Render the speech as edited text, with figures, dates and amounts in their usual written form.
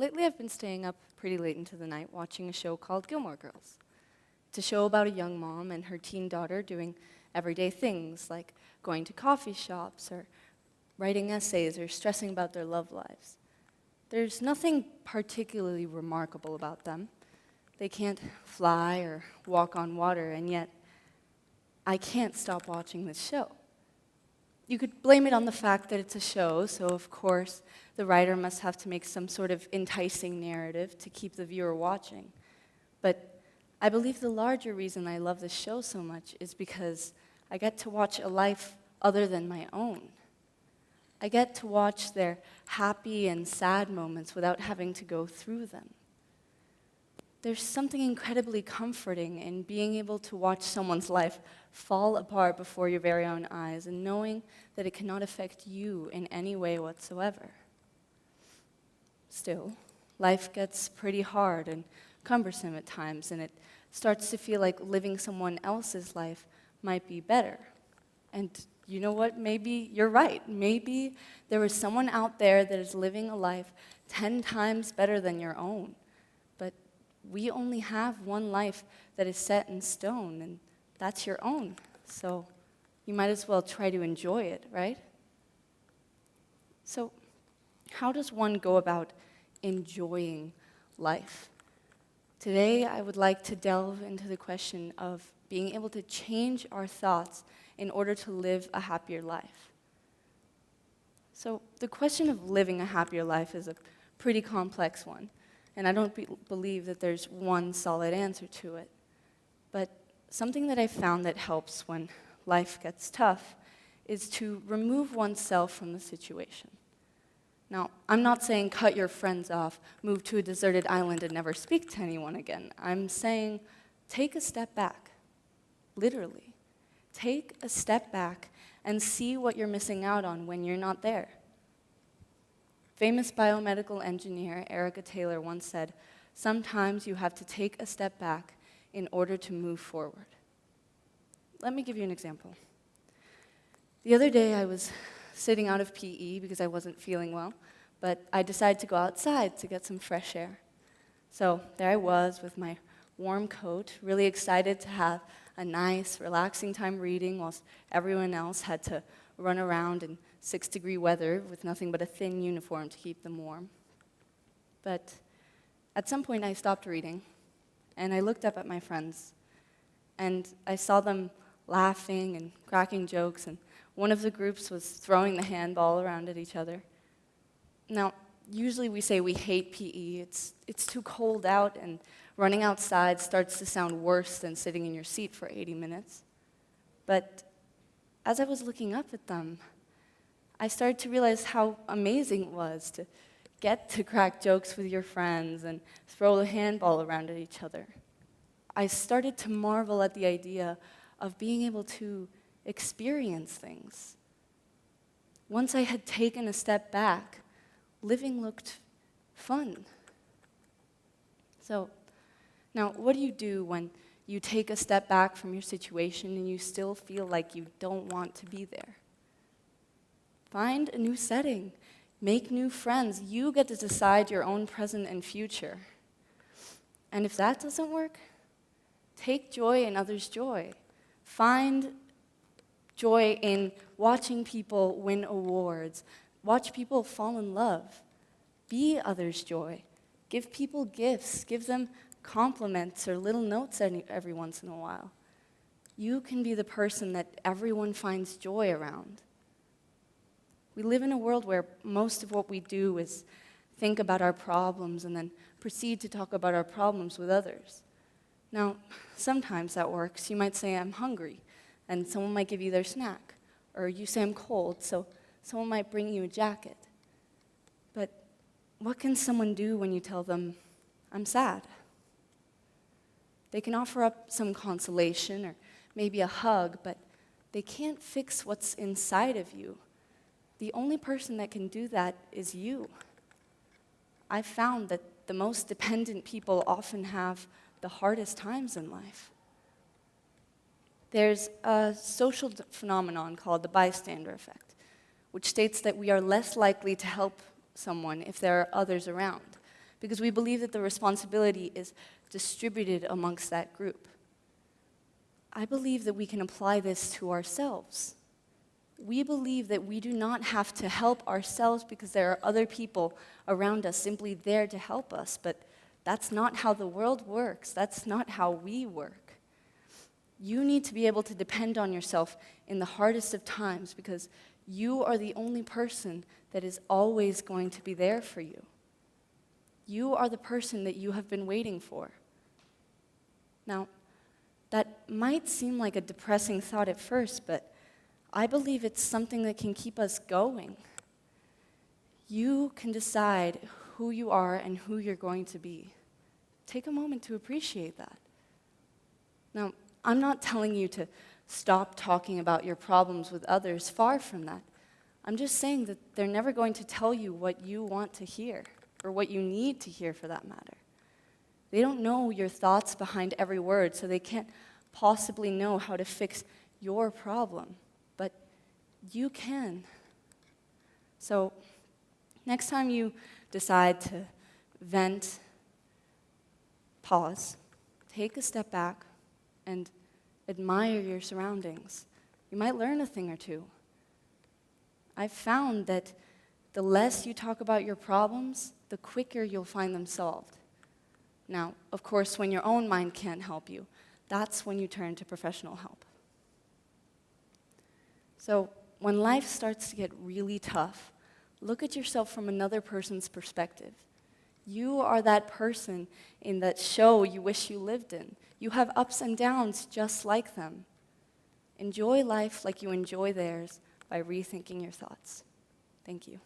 lately I've been staying up pretty late into the night watching a show called Gilmore Girls. It's a show about a young mom and her teen daughter doing everyday things like going to coffee shops or writing essays or stressing about their love lives. There's nothing particularly remarkable about them. They can't fly or walk on water, and yet I can't stop watching this show. You could blame it on the fact that it's a show, so of course the writer must have to make some sort of enticing narrative to keep the viewer watching. But I believe the larger reason I love this show so much is because I get to watch a life other than my own. I get to watch their happy and sad moments without having to go through them. There's something incredibly comforting in being able to watch someone's life fall apart before your very own eyes and knowing that it cannot affect you in any way whatsoever. Still, life gets pretty hard and cumbersome at times, and it starts to feel like living someone else's life might be better. And you know what? Maybe you're right. Maybe there is someone out there that is living a life 10 times better than your own. But we only have one life that is set in stone, and that's your own. So you might as well try to enjoy it, right? So how does one go about enjoying life? Today, I would like to delve into the question of being able to change our thoughts in order to live a happier life. So the question of living a happier life is a pretty complex one, and I don't believe that there's one solid answer to it. But something that I found that helps when life gets tough is to remove oneself from the situation. Now, I'm not saying cut your friends off, move to a deserted island, and never speak to anyone again. I'm saying take a step back, literally. Take a step back and see what you're missing out on when you're not there. Famous biomedical engineer Erica Taylor once said, "Sometimes you have to take a step back in order to move forward." Let me give you an example. The other day I was sitting out of PE because I wasn't feeling well, but I decided to go outside to get some fresh air. So there I was with my warm coat, really excited to have a nice, relaxing time reading whilst everyone else had to run around in 6-degree weather with nothing but a thin uniform to keep them warm. But at some point I stopped reading, and I looked up at my friends, and I saw them laughing and cracking jokes, and one of the groups was throwing the handball around at each other. Now, usually we say we hate PE. It's too cold out, and running outside starts to sound worse than sitting in your seat for 80 minutes. But as I was looking up at them, I started to realize how amazing it was to get to crack jokes with your friends and throw the handball around at each other. I started to marvel at the idea of being able to experience things. Once I had taken a step back, living looked fun. So, now what do you do when you take a step back from your situation and you still feel like you don't want to be there? Find a new setting. Make new friends. You get to decide your own present and future. And if that doesn't work, take joy in others' joy. Find joy in watching people win awards. Watch people fall in love. Be others' joy. Give people gifts. Give them compliments or little notes every once in a while. You can be the person that everyone finds joy around. We live in a world where most of what we do is think about our problems and then proceed to talk about our problems with others. Now, sometimes that works. You might say, "I'm hungry," and someone might give you their snack. Or you say, "I'm cold," so someone might bring you a jacket. But what can someone do when you tell them, "I'm sad"? They can offer up some consolation or maybe a hug, but they can't fix what's inside of you. The only person that can do that is you. I've found that the most dependent people often have the hardest times in life. There's a social phenomenon called the bystander effect, which states that we are less likely to help someone if there are others around. because we believe that the responsibility is distributed amongst that group. I believe that we can apply this to ourselves. We believe that we do not have to help ourselves because there are other people around us simply there to help us, but that's not how the world works. That's not how we work. You need to be able to depend on yourself in the hardest of times because you are the only person that is always going to be there for you. You are the person that you have been waiting for. Now, that might seem like a depressing thought at first, but I believe it's something that can keep us going. You can decide who you are and who you're going to be. Take a moment to appreciate that. Now, I'm not telling you to stop talking about your problems with others, far from that. I'm just saying that they're never going to tell you what you want to hear, or what you need to hear for that matter. They don't know your thoughts behind every word, so they can't possibly know how to fix your problem. But you can. So, next time you decide to vent, pause, take a step back, and admire your surroundings. You might learn a thing or two. I've found that the less you talk about your problems, the quicker you'll find them solved. Now, of course, when your own mind can't help you, that's when you turn to professional help. So, when life starts to get really tough, look at yourself from another person's perspective. You are that person in that show you wish you lived in. You have ups and downs just like them. Enjoy life like you enjoy theirs by rethinking your thoughts. Thank you.